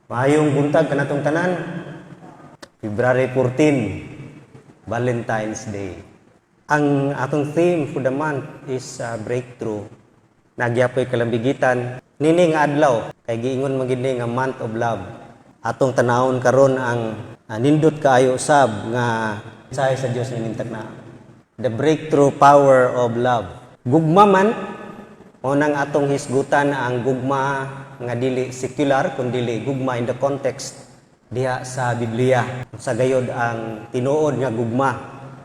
Maayong buntag kanatong tanan. February 14, Valentine's Day. Ang atong theme for the month is breakthrough. Nagyapoy kalambigitan. Nini nga adlaw kay giingon magini nga month of love. Atong tanawon karon ang nindot kaayo usab nga mensahe sa Dios ninintag na. The breakthrough power of love. Gugma man o nang atong hisgutan ang gugma nga dili secular kundi gugma in the context diha sa Biblia. Sa gayod ang tinuod nga gugma.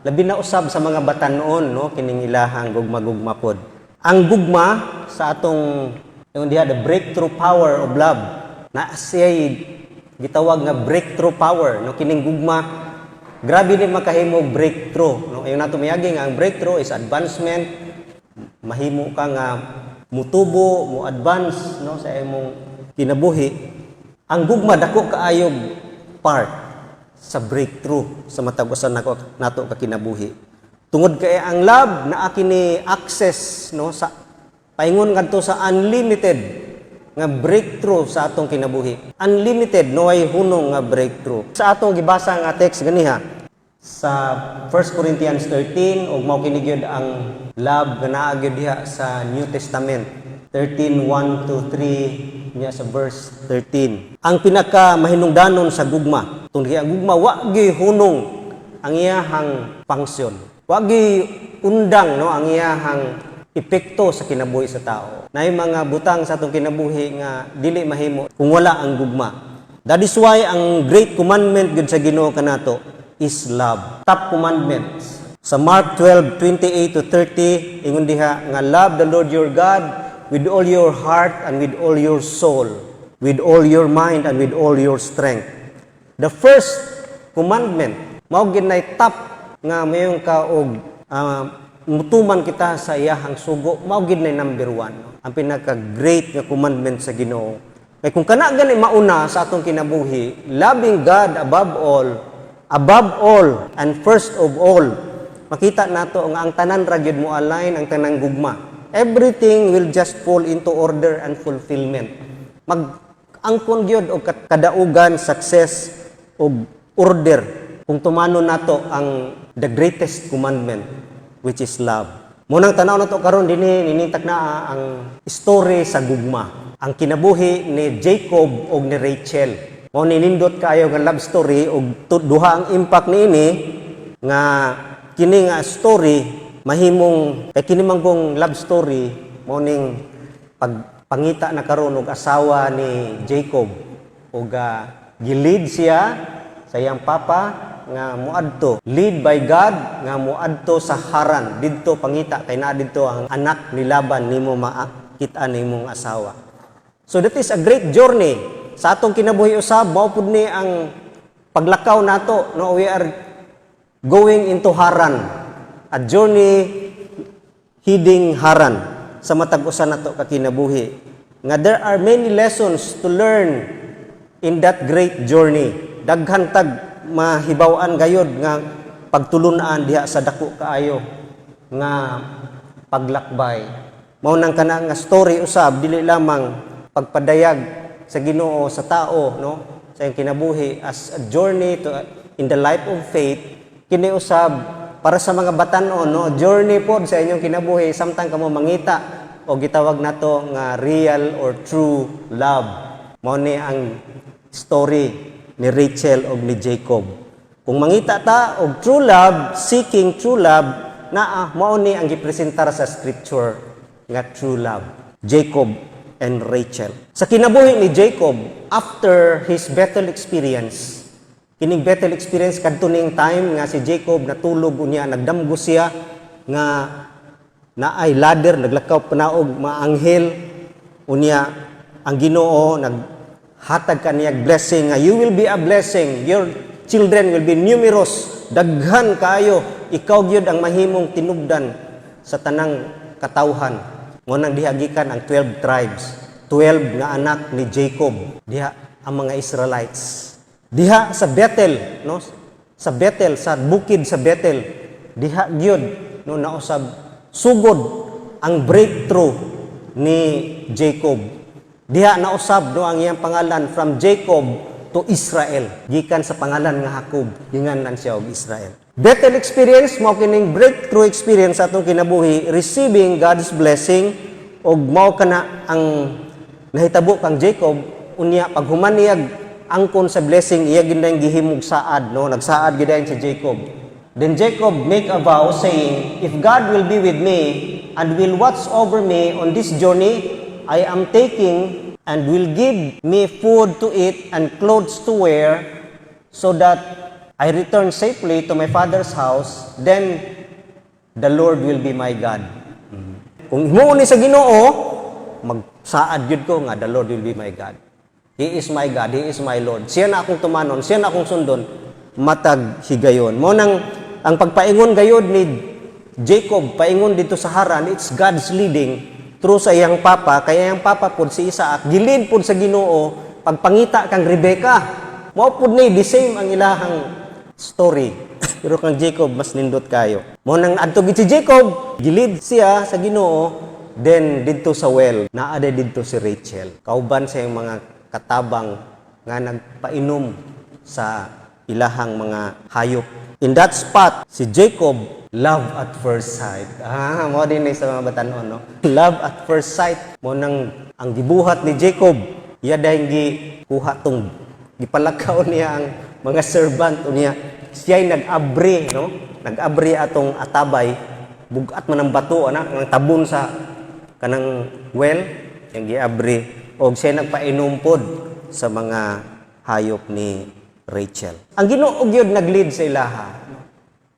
Labi na usab sa mga batan-on no kining ilahang gugma-gugma pod. Ang gugma sa atong diha the breakthrough power of love na siya'y gitawag nga breakthrough power no kining gugma. Grabe din makahimo breakthrough no. Ayon nato miyagi nga ang breakthrough is advancement. Mahimo ka nga mutubo, mo advance no sa imong kinabuhi. Ang gugma dako kaayog part sa breakthrough sa matag usan nato ka kinabuhi. Tungod kay ang love naa kini access no sa paingon ngadto sa unlimited nga breakthrough sa atong kinabuhi. Unlimited no ay hunong nga breakthrough. Sa atong gibasa nga text ganiha sa 1 Corinthians 13 ug mao kini gyud ang love nga naa gyud diha sa New Testament 13:1 to 3 niya sa verse 13. Ang pinaka mahinungdanon sa gugma tungod ang gugma wa gyud hunong ang iyahang function. Wa gyud undang no ang iyahang epekto sa kinabuhi sa tao. Nay mga butang sa atong kinabuhi nga dili mahimo kung wala ang gugma. That is why ang great commandment gyud sa Ginoo kanato is love. Top commandments. Sa Mark 12:28 to 30, ingon diha nga love the Lord your God with all your heart and with all your soul, with all your mind and with all your strength. The first commandment, mao ginay top nga mayong ka og mutuman kita sa iyahang sugo, mao ginay number 1. Ang pinaka-great nga commandment sa Ginoo. Kay kung kana gani mauna sa atong kinabuhi, loving God above all and first of all, makita nato nga ang tanan ra gyud mo align ang tanang gugma. Everything will just fall into order and fulfillment. Mag-angkon gyud og kadaugan, success og order kung tumano nato ang the greatest commandment which is love. Munang tanaw nato karon dinhi ninitag na ang story sa gugma. Ang kinabuhi ni Jacob ug ni Rachel. Mao ninindot kaayo nga love story ug duha ang impact niini nga kini nga story mahimong kay kini manggong love story mao ning pagpangita na karon og asawa ni Jacob ug gilid siya sa iyang papa nga muadto lead by God nga muadto sa Haran didto pangita kay naa didto ang anak ni Laban nimo makita nimong asawa. So that is a great journey. Sa atong kinabuhi usab mao pud ni ang paglakaw nato no we are going into Haran, a journey heading Haran sa matag usa nato ka kinabuhi nga there are many lessons to learn in that great journey. Daghan tag mahibaw-an gayud nga pagtulun-an diha sa dako kaayo nga paglakbay. Mao nang kana nga story usab dili lamang pagpadayag sa Ginoo sa tao no sa iyang kinabuhi as a journey to in the life of faith kini usab para sa mga batan-on no journey pod sa inyong kinabuhi samtang kamo mangita o gitawag nato nga real or true love. Mao ni ang story ni Rachel ug ni Jacob. Kung mangita ta og true love, seeking true love naa mao ni ang gipresentar sa scripture nga true love. Jacob and Rachel. Sa kinabuhi ni Jacob, after his Bethel experience, kining Bethel experience kadto ning time nga si Jacob natulog unya, nagdamgo siya nga naay ladder, naglakaw panaog maanghel unya ang Ginoo naghatag kaniyag blessing nga you will be a blessing, your children will be numerous, daghan kaayo, ikaw gyud ang mahimong tinubdan sa tanang katawhan. Ngunang diha gikan ang 12 tribes, 12 nga anak ni Jacob, diha ang mga Israelites. Diha sa Bethel, no? Sa Bethel, sa bukid sa Bethel, diha gyud no nausab sugod ang breakthrough ni Jacob. Diha na usab no ang iyang pangalan from Jacob to Israel. Gikan sa pangalan nga Jacob, ginganlan siya og Israel. Bethel experience mao kining breakthrough experience sa atong kinabuhi, receiving God's blessing og mao kana ang nahitabo kang Jacob unya paghuman niya angkon sa blessing iya ginang gihimog saad no, nagsaad gidayon si Jacob. Then Jacob make a vow saying, if God will be with me and will watch over me on this journey I am taking and will give me food to eat and clothes to wear so that I return safely to my father's house, then the Lord will be my God. Kung himuon ni sa Ginoo, magsaad gyud ko nga the Lord will be my God. He is my God, He is my Lord. Siya na akong tumanon, siya na akong sundon, matag higayon. Mo nang ang pagpaingon gayod ni Jacob, paingon dito sa Haran, it's God's leading through sa iyang papa, kaya iyang papa pod si Isaac, gilid pod sa Ginoo, pagpangita kang Rebecca. Mao pod ni the same ang ilahang story. Pero kang Jacob mas nindot kayo. Mo nang adto gid si Jacob, gilid siya sa Ginoo, then didto sa well, naa didto si Rachel. Kauban sa iyang mga katabang nga nagpainom sa ilahang mga hayop. In that spot, si Jacob, love at first sight. Mo din sa mga batanon, no? Love at first sight. Mo nang ang gibuhat ni Jacob, iya dahil gikuha tong gipalakaw niya ang mga servant niya. Siya'y nag-abri, no? Nag-abri atong atabay, bugat man ang bato, ang tabon sa kanang well, yung giabri. O siya nagpainom pod sa mga hayop ni Rachel. Ang Ginoo gyud nag-lead sa ilaha.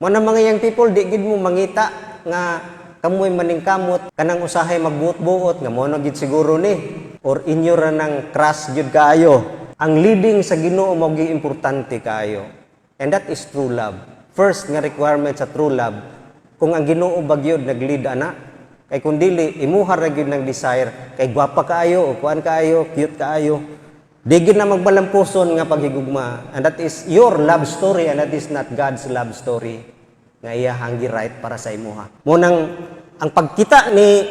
Mo na mga young people, di gid mo mangita nga kamoy maningkamot kanang usahay magbuot-buot nga mo na gid siguro ni or inyo ra nang crush gyud kaayo. Ang leading sa Ginoo mao gyud importante kaayo. And that is true love. First nga requirement sa true love, kung ang Ginoo ba gyud nag-lead ana, kay kun dili imuha ra gyud ng desire kay gwapa kaayo o kuan kaayo, cute kaayo. Di gyud na magbalampuson nga paghigugma. And that is your love story and that is not God's love story. Nga iya hanggi right para sa imuha. Mo nang ang pagkita ni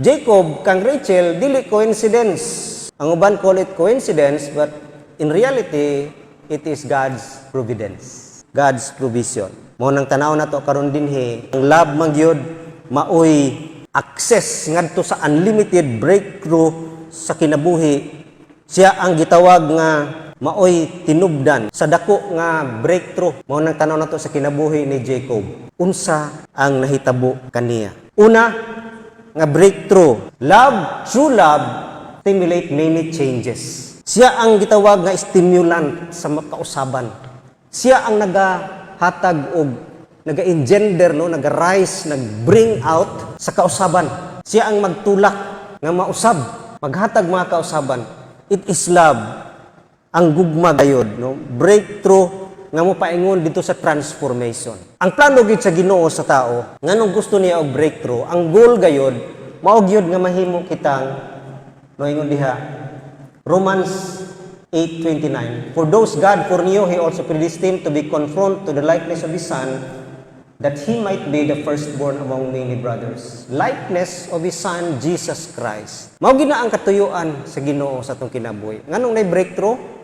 Jacob kang Rachel dili coincidence. Ang uban call it coincidence but in reality it is God's providence. God's provision. Mo nang tanaw nato karon dinhi ang love man gyud maoy access ngadto sa unlimited breakthrough sa kinabuhi. Siya ang gitawag nga maoy tinubdan sa dako nga breakthrough. Mao nang tanaw nato sa kinabuhi ni Jacob. Unsa ang nahitabo kaniya? Una nga breakthrough. Love, true love, stimulate many changes. Siya ang gitawag nga stimulant sa makausaban. Siya ang nagahatag og naga-engender, no, naga-rise, nag-bring out sa kausaban. Siya ang magtulak nga mausab, maghatag mga kausaban. It is love ang gugma gayod, no? Breakthrough nga mo paingon dito sa transformation. Ang plano gid sa Ginoo sa tao, nganong gusto niya og breakthrough, ang goal gayod mao gyud nga mahimo kitang noingon diha Romans 8:29. For those God foreknew, He also predestined to be conformed to the likeness of His Son, that He might be the firstborn among many brothers. Likeness of His Son, Jesus Christ. Mao gina ang katuyuan sa Ginoo sa atong kinabuhi. Nganong nay breakthrough?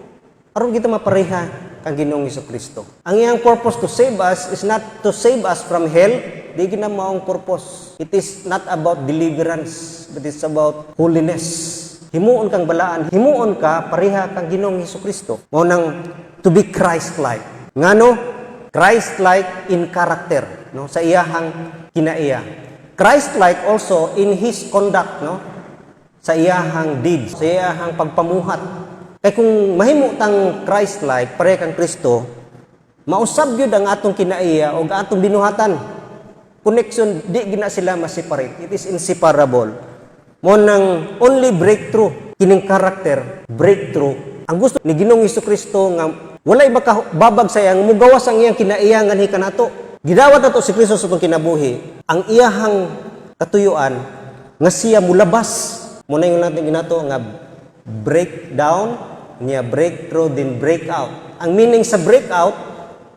Aron kita mapareha kang Ginoong Hesukristo. Ang iyang purpose to save us is not to save us from hell. Di gina maong purpose. It is not about deliverance, but it's about holiness. Himuon kang balaan, himuon ka pareha kang Ginoong Hesukristo. Mao nang to be Christ-like. Ngano? Christ-like in character, no, sa iyahang kinaiya. Christ-like also in His conduct, no, sa iyahang deeds, sa iyahang pagpamuhat. Kay kung mahimo tang Christ-like, pare kang Kristo, mausab gyud ang atong kinaiya o atong binuhatan. Connection, di gina sila ma-separate. It is inseparable. Mo nang only breakthrough kining character, breakthrough. Ang gusto ni Ginoong Hesukristo nga walay babag sa iyang mugawas ang iyang kinaiyangan hi kanato. Gidawat nato si Kristo sa itong kinabuhi. Ang iyahang katuyuan nga siya mulabas. Muna yung natin ginato nga breakdown, niya breakthrough, then breakout. Ang meaning sa breakout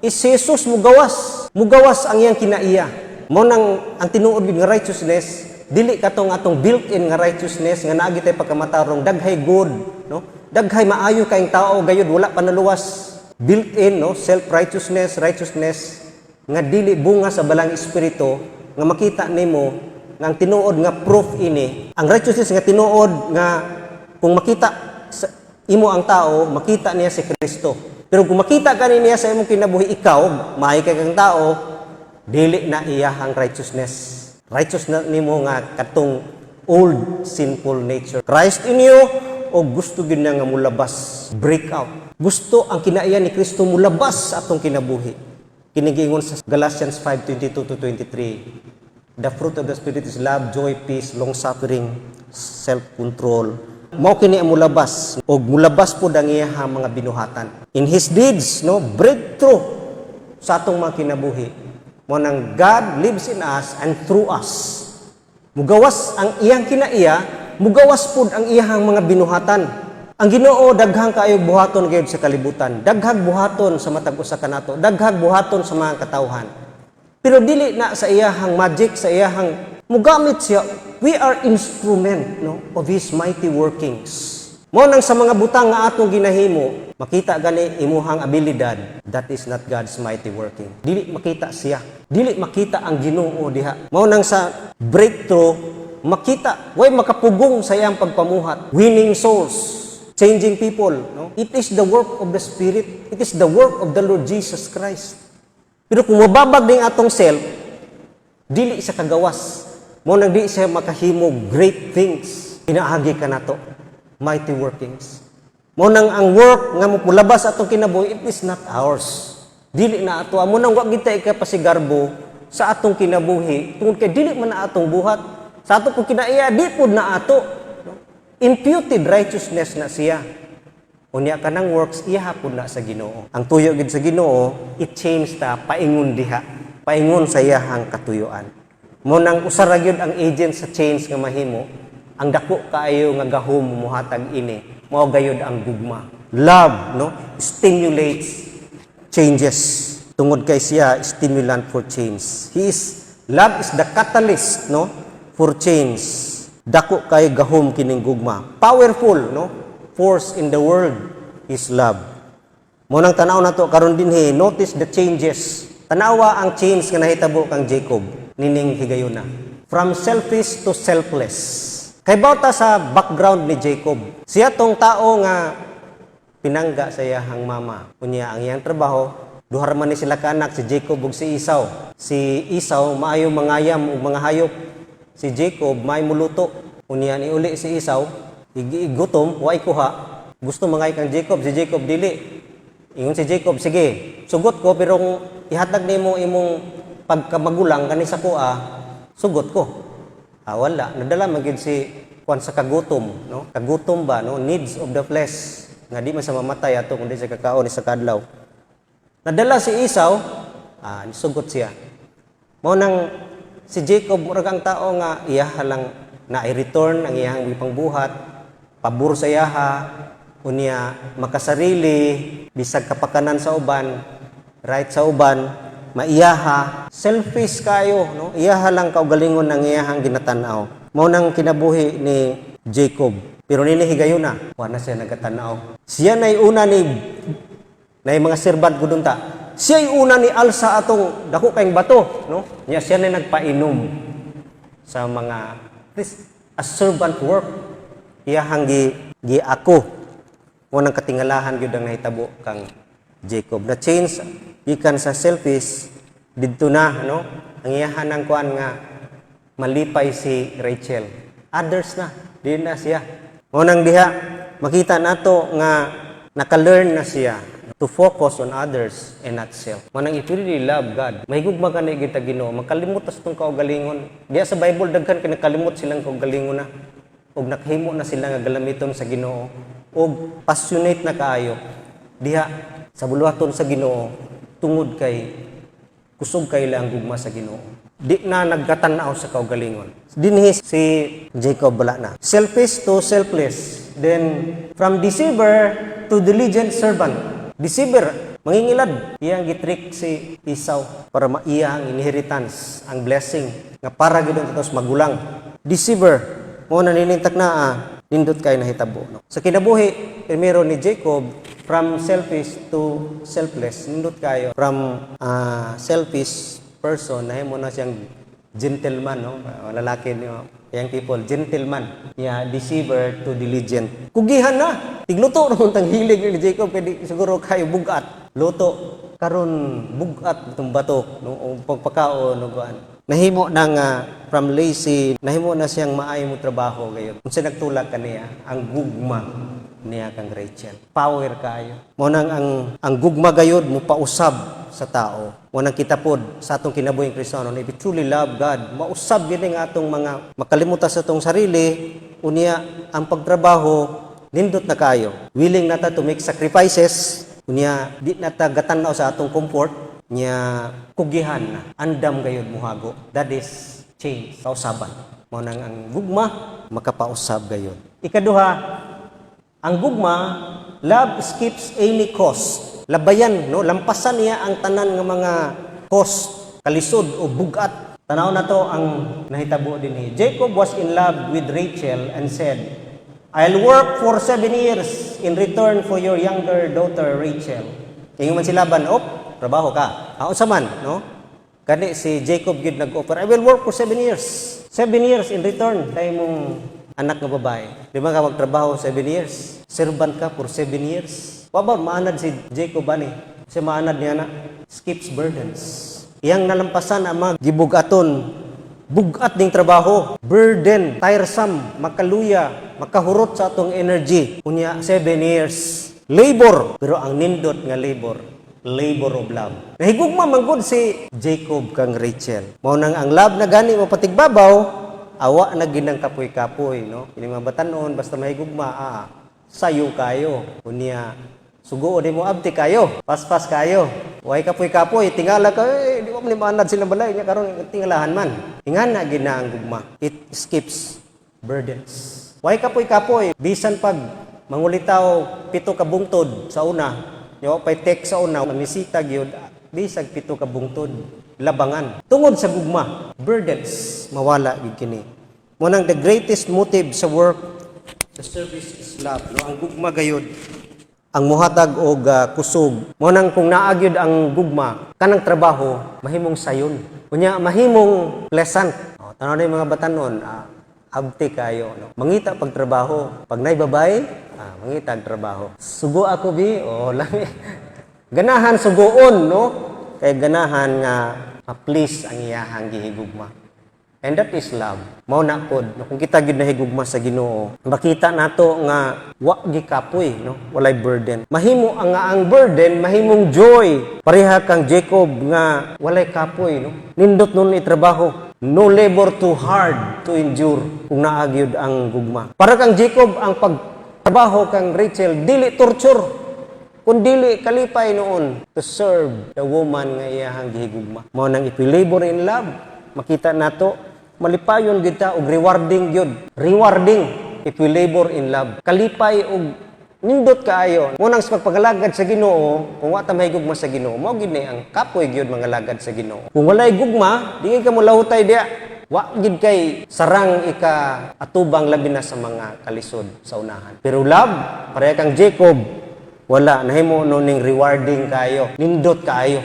is Jesus mugawas. Mugawas ang iyang kinaiya. Mo nang ang tinuod nga righteousness dili katong atong built-in nga righteousness nga naagi tay pagkamatarong daghay good, no? Daghay maayo kaayong tao gayud wala panaluwas. Built-in, no, self-righteousness, righteousness nga dili bunga sa balang espiritu nga makita nimo nga ang tinuod nga proof ini. Ang righteousness nga tinuod nga kung makita sa imo ang tao, makita niya si Kristo. Pero kung makita ka niya sa imong kinabuhi ikaw, maayo kay kang tao, dili na iyahang righteousness. Righteous na nimo nga katong old sinful nature. Christ in you, o gusto gyud niya nga mulabas, break out. Gusto ang kinaiya ni Kristo mulabas sa atong kinabuhi. Kinigingon sa Galatians 5:22-23. The fruit of the Spirit is love, joy, peace, long-suffering, self-control. Mao kini ang mulabas, o mulabas po ang iyahang mga binuhatan. In His deeds, no, breakthrough sa atong mga kinabuhi. Mo nang God lives in us and through us. Mugawas ang iyang kinaiya, mugawas pud ang iyang mga binuhatan. Ang Ginoo daghang kaayo buhaton gayud sa kalibutan. Daghang buhaton sa matag usa kanato, daghang buhaton sa mga katawhan. Pero dili na sa iyang magic, sa iyang mugamit siya. We are instrument, no, of His mighty workings. Mo nang sa mga butang nga atong ginahimo, makita gani imuhang abilidad, that is not God's mighty working. Dili makita siya. Dili makita ang Ginoo diha. Mo nang sa breakthrough, makita, way makapugong sa iyang pagpamuhat, winning souls, changing people, no? It is the work of the Spirit. It is the work of the Lord Jesus Christ. Pero kung mababag ding atong self, dili sa kagawas. Mo nang di siya makahimo great things. Inaagi ka nato. Mighty workings. Mo nang ang work nga mopulabas atong kinabuhi, it is not ours. Dili na ato. Mo nang wa kita ikapasigarbo sa atong kinabuhi tungod kay dili man na atong buhat. Sa ato kung kinaiya, di pud na ato. Imputed righteousness na siya. Unya kanang works iya hapon na sa Ginoo. Ang tuyo gid sa Ginoo, it changed ta paingon diha. Paingon sa iyahang katuyuan. Mo nang usara gyud ang agent sa change nga mahimo. Ang dako kaayo nga gahom muhatag ini, mao gayud ang gugma. Love, no, stimulates changes. Tungod kay siya stimulant for change. Love is the catalyst, no, for change. Dako kay gahom kining gugma. Powerful, no, force in the world is love. Mo nang tanaw nato karon dinhi, notice the changes. Tanawa ang change nga nahitabo kang Jacob nining higayuna. From selfish to selfless. Kay bawta sa background ni Jacob. Siya tong tao nga pinangga sa iyang mama. Unya ang iyang trabaho, duha man ni sila ka anak, si Jacob ug si Esau. Si Esau maayo mangayam ug mga hayop. Si Jacob may muluto. Unya ni uli si Esau, gutom, way kuha. Gusto mangay kang Jacob, si Jacob dili. Ingon si Jacob, sige, sugot ko pero ihatag nimo imong pagkamagulang kani sa kuha, sugot ko. Wala, nadala magid si kuan sa kagutom, no? Kagutom ba, no? Needs of the flesh. Nga di man sa mamatay ato kundi sa kakaon sa kadlaw. Nadala si Esau, nisugot siya. Mao nang si Jacob murag ang tao nga iya lang na i-return ang iyang pangbuhat, pabor sa iyaha, unya makasarili, bisag kapakanan sa uban, right sa uban, maiyaha, selfish kayo, no? Iyaha lang kaugalingon ng iyahang ginatanaw. Mao nang kinabuhi ni Jacob. Pero nini higayuna, wa na siya nagatanaw. Siya nay una ni mga servant gudun ta. Siya ay una ni alsa atong dako kayong bato, no? Nya siya nay nagpainom sa mga a servant work. Iyahang gi ako. Mao nang katingalahan gyud ang nahitabo kang Jacob. Na change ikan sa selfish didto na, no, ang iyahan ng kuan nga malipay si Rachel. Others na, di na siya. Mo nang diha makita nato nga naka-learn na siya to focus on others and not self. Mo nang if you really love God, mahigugma ka na kita Ginoo, makalimot tas tong kaugalingon. Diya sa Bible daghan kay nakalimot silang kaugalingon na ug nakhimo na sila nga galamiton sa Ginoo ug passionate na kaayo diha sa buluhaton sa Ginoo tungod kay kusog kay lang gugma sa Ginoo. Di na nagkatanaw sa kaugalingon. Dinhi si Jacob bala na. Selfish to selfless. Then from deceiver to diligent servant. Deceiver, mangingilad. Iyang gitrick si Esau para maiya ang inheritance, ang blessing nga para gid tos magulang. deceiver. Mo na ninintak na nindot kay nahitabo. No? Sa kinabuhi, primero ni Jacob, from selfish to selfless. Nindot kayo. From selfish person, nahimo na siyang gentleman, no? Lalaki niyo, young people, gentleman. Deceiver to diligent. Kugihan na. Tigluto naman tang hilig ni Jacob, kaya siguro kayo bugat. Luto. Karon bugat itong bato, no? Pagpakao, no? Nahimo na nga from lazy, nahimo na siyang maayo mo trabaho gayon. Kung siya nagtulak kaniya, ang gugma niya kang Rachel. Power kayo. Mo nang ang gugma gayod mo pausab sa tao. Mo nang kitapod sa atong kinabuhing Kristiyano, if you truly love God, mausab gid nga atong mga makalimutan sa atong sarili, unya ang pagtrabaho nindot na kayo. Willing na ta to make sacrifices, unya di na ta gatanaw sa atong comfort. Nya kugihan na andam gayud muhago, that is change, kausaban. Mao nang ang gugma makapausab gayud. Ikaduha, ang gugma, love skips any cost. Labayan, no, lampasan niya ang tanan nga mga cost, kalisod o bugat. Tanaw na to ang nahitabo din ni Jacob was in love with Rachel and said, I'll work for 7 years in return for your younger daughter Rachel. Ingon man si Laban, trabaho ka. Unsa man, no? Kani si Jacob gid nag-offer, I will work for 7 years. 7 years in return kay mong anak nga babae. Di ba ka magtrabaho 7 years? Servant ka for 7 years. Wa maanad si Jacob ani? Si maanad niya na skips burdens. Iyang nalampasan ang mga gibugaton, bugat ning trabaho, burden, tiresome, makaluya, makahurot sa atong energy. Unya 7 years labor, pero ang nindot nga labor of love. Nahigugma manggod si Jacob kang Rachel. Mao nang ang love na gani mo patigbabaw, awa na ginang kapoy-kapoy, no? Kini mga batanon basta mahigugma, sayo kayo. Unya sugo di mo abti kayo, paspas kayo. Way kapoy-kapoy, tingala ka, di mo manad sila balay nya karon tingalahan man. Ingana gina ang gugma. It skips burdens. Way kapoy-kapoy, bisan pag mangulitaw 7 ka bungtod sa una. Yo pay tek sa una manisita gyud bisag 7 ka bungtod labangan tungod sa gugma burdens mawala gid kini. Mo nang the greatest motive sa work sa service is love, no? Ang gugma gayud ang muhatag og kusog. Mo nang kung naa gyud ang gugma kanang trabaho mahimong sayon unya mahimong pleasant. Tanaw na mga batanon, abti kayo, no? Mangita pag trabaho, pag nay babae, mangita ang trabaho. Sugo ako bi, lami. Ganahan sugoon, no? Kay ganahan nga please ang iyahang gihigugma. And that is love. Mao na pod, no? Kung kita gid nahigugma sa Ginoo, makita nato nga wa gi kapoy, no? Walay burden. Mahimo ang burden, mahimong joy. Pareha kang Jacob nga walay kapoy, no? Nindot nun itrabaho. No labor too hard to endure kung naagyod ang gugma. Para kang Jacob, ang pagtrabaho kang Rachel, dili torture, kung dili kalipay noon to serve the woman nga iyahang gihigugma. Mao nang if we labor in love, makita nato malipayon gid ta og rewarding gyud. Rewarding if we labor in love. Kalipay og nindot kaayo. Mo nang sa pagpagalagad sa Ginoo, kung wa ta mahigugma sa Ginoo, mao gid ni ang kapoy gyud mga lagad sa Ginoo. Kung walay gugma, dili ka mo lahutay diya. Wa gid kay sarang ika atubang labi na sa mga kalisod sa unahan. Pero love, pareha kang Jacob, wala nahimo no ning rewarding kayo. Nindot kaayo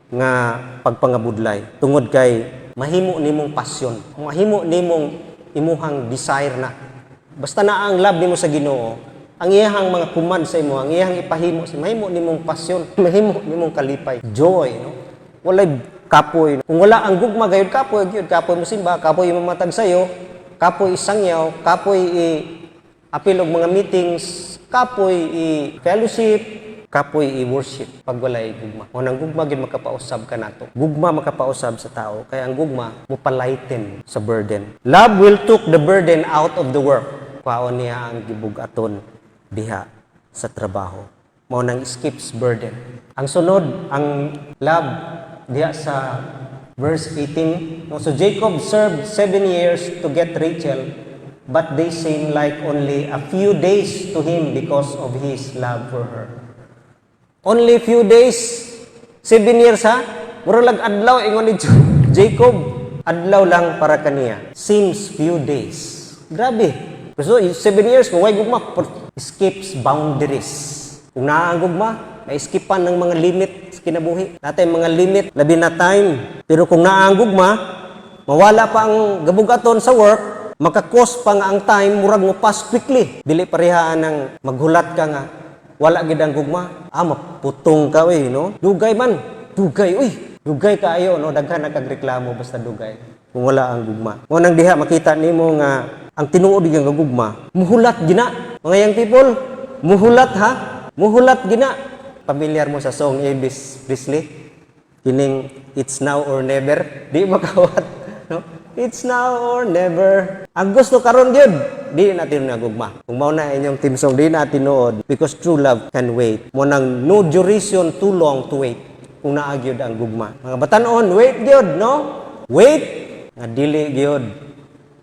nga pagpangabudlay. Tungod kay mahimo nimong pasyon. Mahimo nimong imuhang desire na. Basta na ang love nimo sa Ginoo, ang iyahang mga command sa imo, ang iyahang ipahimo sa mahimo nimong pasyon, mahimo nimong kalipay, joy, no? Walay kapoy. Kung wala ang gugma gayud kapoy mo simba, kapoy mamatag sayo, kapoy isangyaw, kapoy apil og mga meetings, kapoy fellowship, kapoy worship pag walay gugma. O nang gugma gid makapausab kanato. Gugma makapausab sa tao, kaya ang gugma mo palighten sa burden. Love will took the burden out of the work. Kwaon niya ang gibugaton diha sa trabaho. Mao nang skips burden. Ang sunod, ang love diha sa verse 18. So Jacob served 7 years to get Rachel, but they seemed like only a few days to him because of his love for her. Only few days, 7 years ha? Mura lag adlaw ingon ni Jacob. Adlaw lang para kaniya. Seems few days. Grabe. So, 7 years, maway gugma, escapes boundaries. Kung naa ang gugma, na-eskipan ng mga limit sa kinabuhi. Natay mga limit, labi na time. Pero kung naa ang gugma, mawala pa ang gabugaton sa work, makakos pa nga ang time, murag mo pass quickly. Dili parehaan ng maghulat ka nga, wala gid ang gugma. Maputong ka, no? Dugay man. Dugay, dugay kaayo, no? Daghan nagreklamo basta dugay. Kung wala ang gugma. Ngunang diha, makita nimo nga, ang tinuod nga gugma, muhulat gina. Mga young people, muhulat ha? Muhulat gina. Pamilyar mo sa song Elvis Presley? Kining, it's now or never. Di makawat, no? It's now or never. Ang gusto karon gyud, di natin nagugma. Kung mao na inyong team song, di natin nood because true love can wait. Mo nang no duration too long to wait. Kung naa gyud ang gugma. Mga batan-on, wait gyud, no? Wait nga dili gyud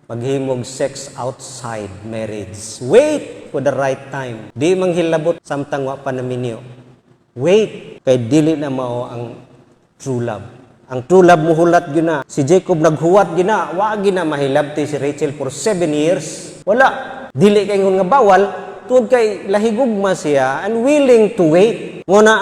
maghimog sex outside marriage. Wait for the right time. Di manghilabot samtang wa pa naminyo. Wait kay dili na mao ang true love. Ang true love muhulat gyud na. Si Jacob naghuwat gyud na, wa gyud na mahilabti si Rachel for 7 years. Wala. Dili kay ngon nga bawal, tungod kay lahigugma siya and willing to wait. Nguna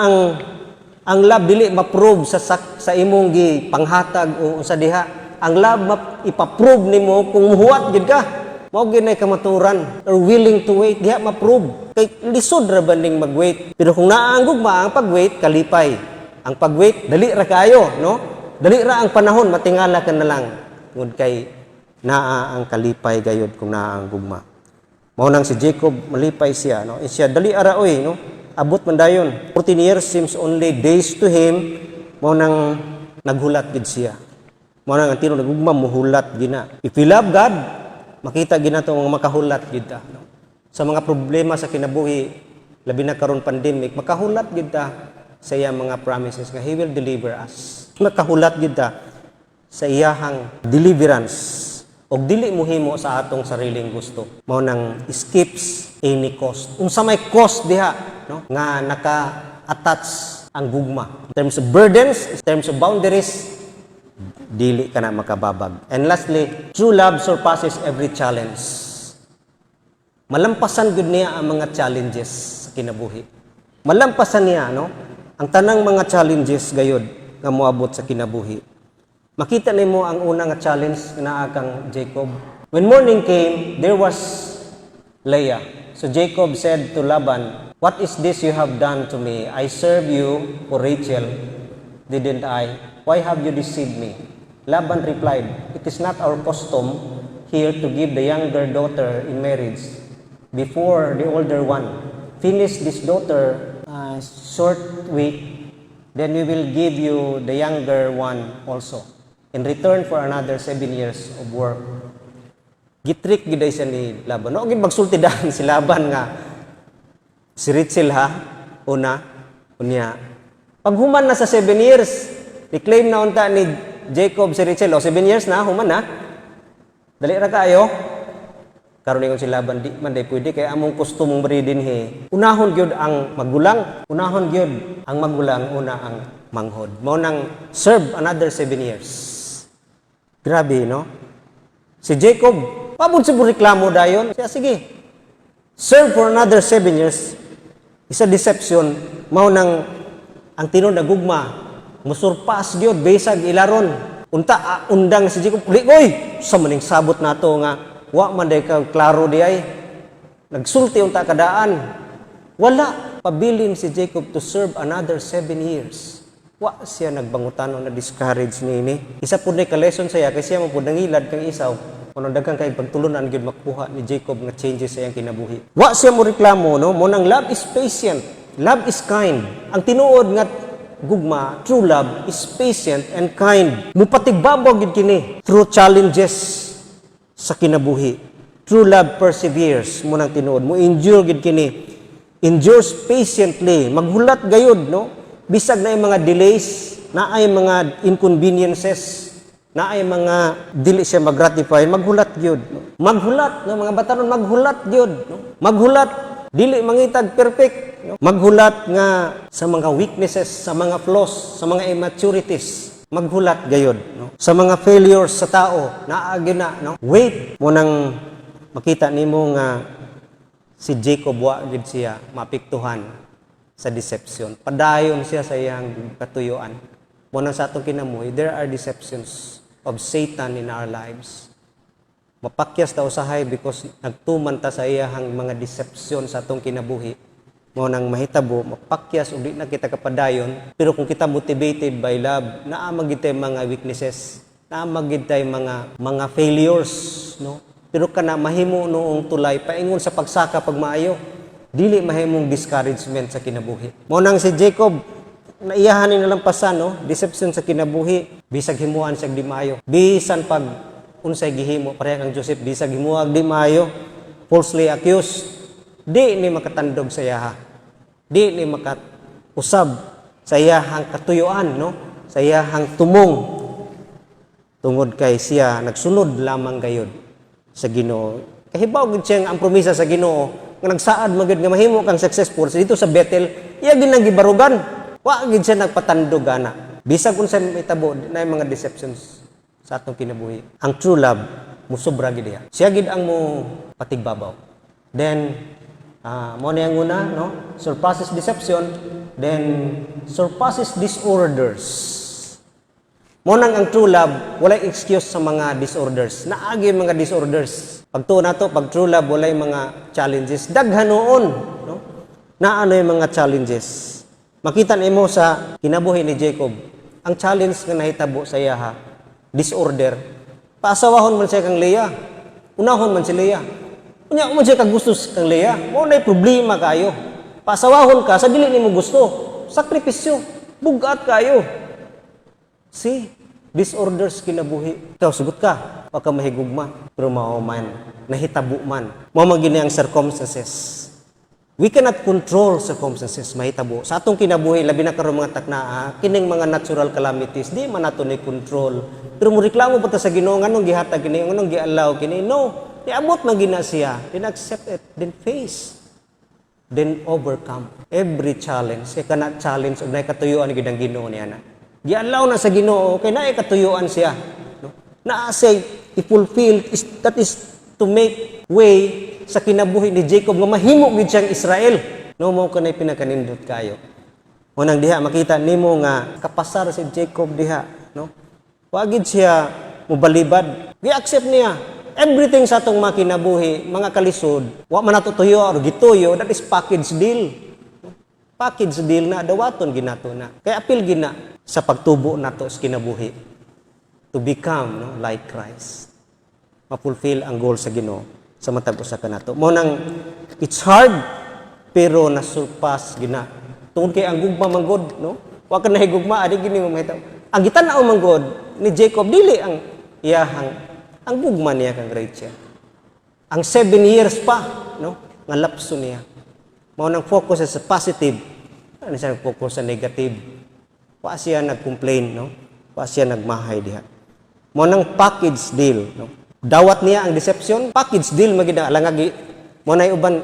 ang love dili ma-prove sa imong gi panghatag o sa diha. Ang love ipa-prove nimo kung muhuwat gyud ka. Mao gyud nay kamaturan or willing to wait diha ma-prove. Kay lisod ra banding mag-wait. Pero kung naa ang gugma ang pag-wait kalipay. Ang pag-wait dali ra kaayo, no? Dali ra ang panahon, matingala ka na lang. Ngud kay naa ang kalipay gayud kung naa ang gugma. Mao nang si Jacob malipay siya, no? Siya dali ara oy, no? Abot man dayon. 14 years seems only days to him. Mao nang naghulat gid siya. Mao nang ang tino nagugma muhulat gina. If you love God, makita gina to mga makahulat gid ta, no? Sa mga problema sa kinabuhi, labi na karon pandemic, makahulat gid ta sa iyang mga promises nga He will deliver us. Makahulat gid ta sa iyahang deliverance. Og dili mohimo sa atong sariling gusto. Mao nang escapes any cost. Unsa may cost diha, no? Nga naka-attach ang gugma. In terms of burdens, in terms of boundaries, dili ka na makababag. And lastly, true love surpasses every challenge. Malampasan gud niya ang mga challenges sa kinabuhi. Malampasan niya, no? Ang tanang mga challenges gayud nga moabot sa kinabuhi. Makita nimo ang una nga challenge nga kang Jacob. When morning came, there was Leah. So Jacob said to Laban, "What is this you have done to me? I served you for Rachel, didn't I? Why have you deceived me?" Laban replied, "It is not our custom here to give the younger daughter in marriage before the older one. Finish this daughter short week, then we will give you the younger one also in return for another 7 years of work." Gitrik giday siya ni Laban. No, gid magsultidahan si Laban nga si Rachel ha una unya. Paghuman na sa 7 years, reclaim na unta ni Jacob si Rachel. 7 years na human na. Dali ra kaayo. Karon ingon si Laban, di man day pwede kay among kustumong bari dinhi. Unahon gyud ang magulang, unahon gyud ang magulang, una ang manghod. Mao nang serve another 7 years. Grabe, no? Si Jacob, pabud sa reklamo dayon. Siya sige. Serve for another 7 years. Isa deception, mao nang ang tinud na gugma, musurpas gyud bisag ilaron. Unta undang si Jacob, "Oy, sa maning sabot nato nga wa man day ka klaro di ay nagsulti unta kadaan." Wala pabilin si Jacob to serve another 7 years. Wa siya nagbangutanon na discourage niini. Isa pud nay ka lesson saya kay siya mo pud nangilad kang isaw. Kuno daghang kay pagtulunan gyud makuha ni Jacob nga changes sa iyang kinabuhi. Wa siya mo reklamo, no? Mo nang love is patient, love is kind. Ang tinuod nga gugma, true love is patient and kind. Mupatigbabaw gyud kini through challenges sa kinabuhi. True love perseveres, mo nang tinuod, mo endure gid kini. Endures patiently, maghulat gayud, no? Bisag na mga delays, na ay mga inconveniences, na ay mga dili siya mag-gratify, maghulat gyud. No? Maghulat, no? Mga batanon, maghulat gyud, no? Maghulat, dili mangitag perfect, no? Maghulat nga sa mga weaknesses, sa mga flaws, sa mga immaturities. maghulat gayod, no? Sa mga failures sa tao, naagi na, no? Wait mo nang makita nimo nga si Jacob wa gid siya mapiktuhan sa deception. Padayon siya sa iyang katuyuan. Mo nang sa atong kinamuhi, there are deceptions of Satan in our lives. Mapakyas ta usahay because nagtuman ta sa iyang mga deception sa atong kinabuhi. Mo nang mahitabo, mapakyas ug di na kita kapadayon. Pero kung kita motivated by love, naa magid tay mga weaknesses, naa magid tay mga failures, no? Pero kana mahimo noong tulay paingon sa pagsaka pagmaayo. Dili mahimong discouragement sa kinabuhi. Mo nang si Jacob naiyahan ni nalampasan, no? Deception sa kinabuhi, bisag himuan siya di maayo. Bisan pag unsay gihimo pareha kang Joseph, bisag himuag di maayo, falsely accused, di ni makatandog sa iyaha. Di ni makausab sa iyahang katuyuan, no? Sa iyahang tumong. Tungod kay siya nagsunod lamang gayud sa Ginoo. Kahibaw gid siya ang promesa sa Ginoo nga nagsaad magid nga mahimo kang successful dito sa Bethel, iya gid nang gibarugan. Wa gid siya nagpatandog ana. Bisag unsa mahitabo na mga deceptions sa atong kinabuhi. Ang true love musobra gid diha. Siya gid ang mo patigbabaw. Then mo na yung una, no? Surpasses deception, then surpasses disorders. Mo nang ang true love, walay excuse sa mga disorders. Naagi mga disorders. Pag tuo nato, pag true love, walay mga challenges. Daghan noon, no? Naano yung mga challenges. Makita nimo sa kinabuhi ni Jacob, ang challenge nga nahitabo sa iya ha, disorder. Paasawahon man siya kang Leah. Unahon man si Leah. Unya mo siya kag gusto kang Leah. Mo nay problema kayo. Paasawahon ka sa dili nimo gusto. Sakripisyo, bugat kayo. See, disorders kinabuhi. Ikaw sugot ka, wa ka mahigugma, pero mao man, nahitabo man. Mao man gini ang circumstances. We cannot control circumstances, mahitabo. Sa atong kinabuhi, labi na karon mga taknaa, kining mga natural calamities, di man nato ni control. Pero mo reklamo pa ta sa Ginoo nganong gihatag kini, nganong gi-allow kini? No, iabot man gina siya, then accept it, then face, then overcome every challenge. Kay kana challenge ug nay katuyuan gid ang Ginoo niya na. Gi-allow na sa Ginoo kay naay katuyuan siya, no? Naa say i-fulfill that is to make way sa kinabuhi ni Jacob nga mahimo gid siyang Israel. No mo kanay pinakanindot kayo. Mo nang diha makita nimo nga kapasar si Jacob diha, no? Wa gid siya mobalibad. Gi-accept niya everything sa atong makinabuhi, mga kalisod, wa man nato tuyo or gituyo, that is package deal. Package deal na dawaton ginato na. Kay apil gina sa pagtubo nato sa kinabuhi to become, no, like Christ. Ma-fulfill ang goal sa Ginoo sa matag usa kanato. Mo nang it's hard pero nasurpass gina. Tungod kay ang gugma manggod, no? Wa ka nahigugma adi gini mo mahitaw. Ang gitan-aw manggod ni Jacob dili ang iyahang ang gugma niya kang Rachel. Ang 7 years pa, no? Nga lapso niya. Mao nang focus sa positive. Ano siya nag-focus sa negative? Wa siya nag-complain, no? Wa siya nagmahay diha. Mao nang package deal, no? Dawat niya ang deception, package deal magida langagi. Mo nay uban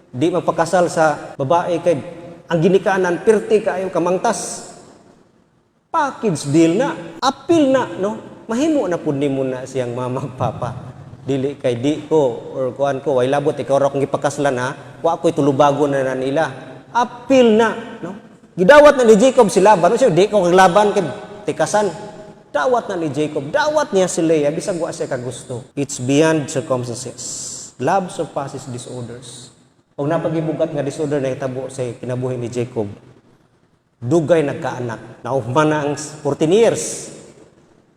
di magpakasal sa babae kay ang ginikaanan perti kaayo kamangtas. Package deal na, apil na, no? Mahimo na pud nimo na siyang mama ug papa. Dili kay di ko or kuan ko way labot ikaw ra kong gipakaslan ha. Wa ko'y tulubagon na nila. Apil na, no? Gidawat na ni Jacob si Laban, no? Siya di ko kaglaban kay tikasan. Dawat na ni Jacob, dawat niya si Leah, bisag wa siya kagusto. It's beyond circumstances. Love surpasses disorders. Kung napagibugat nga disorder na hitabo sa kinabuhi ni Jacob, dugay nagkaanak. Naugman na ang 14 years.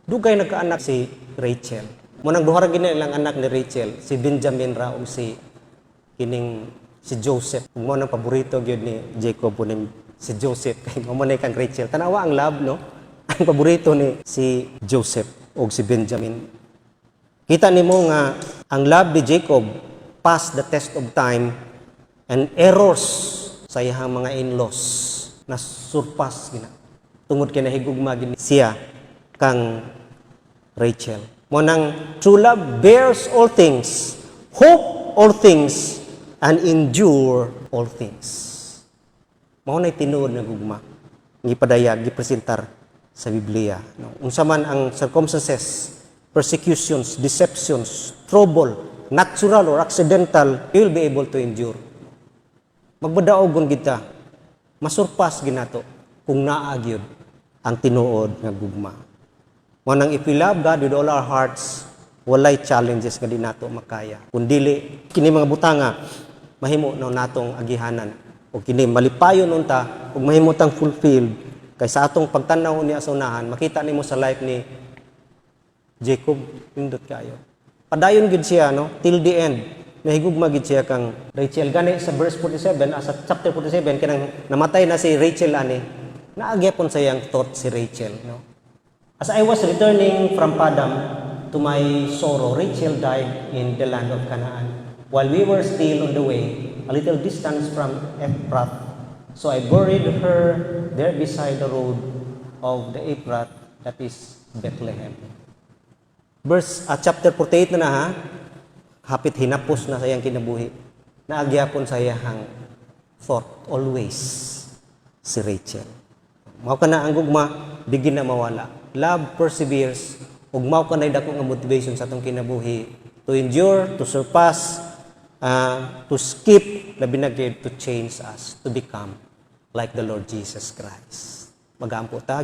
Dugay nagkaanak si Rachel. Munang duha ra gini ilang anak ni Rachel, si Benjamin ra ug si Joseph. Mo nang paborito gyud ni Jacob kunin si Joseph kay mo man kang Rachel. Tanawa ang love, no? Ang paborito ni si Joseph o si Benjamin. Kita nimo nga ang love ni Jacob passed the test of time and errors sa iyang mga in-laws na surpass gina. Tungod kay nahigugma gini siya kang Rachel. Mo nang true love bears all things, hope all things, and endure all things. Mao nay tinuod nga gugma. Gipadayag, gipresentar sa Biblia. No? Unsa man ang circumstances, persecutions, deceptions, trouble, natural or accidental, you will be able to endure. Magbadaogon kita, masurpas ginato kung naagyod ang tinuod nga gugma. Manang if we love God with all our hearts, walay challenges nga di nato makaya. Kung dili kini mga butanga mahimo na natong agihanan o kini malipayon unta ug mahimo tang fulfilled kay sa atong pagtanaw niya sa unahan makita nimo sa life ni Jacob pindot kayo. Padayon gid siya no till the end. Nahigugma gid siya kang Rachel gani sa verse 47 sa chapter 47 kanang namatay na si Rachel ani. Naagyapon sa iyang thought si Rachel no. As I was returning from Padam to my sorrow, Rachel died in the land of Canaan. While we were still on the way, a little distance from Ephrath, so I buried her there beside the road of the Ephrath, that is Bethlehem. Chapter 48 na ha, hapit hinapos na sa iyang kinabuhi. Naagyapon sa iyang thought, always, si Rachel. Mao ka na ang gugma, bigin na mawala. Love perseveres, ug mao ka na dako nga motivation sa atong kinabuhi to endure, to surpass, to skip, labi na gid to change us, to become like the Lord Jesus Christ. Magampo ta.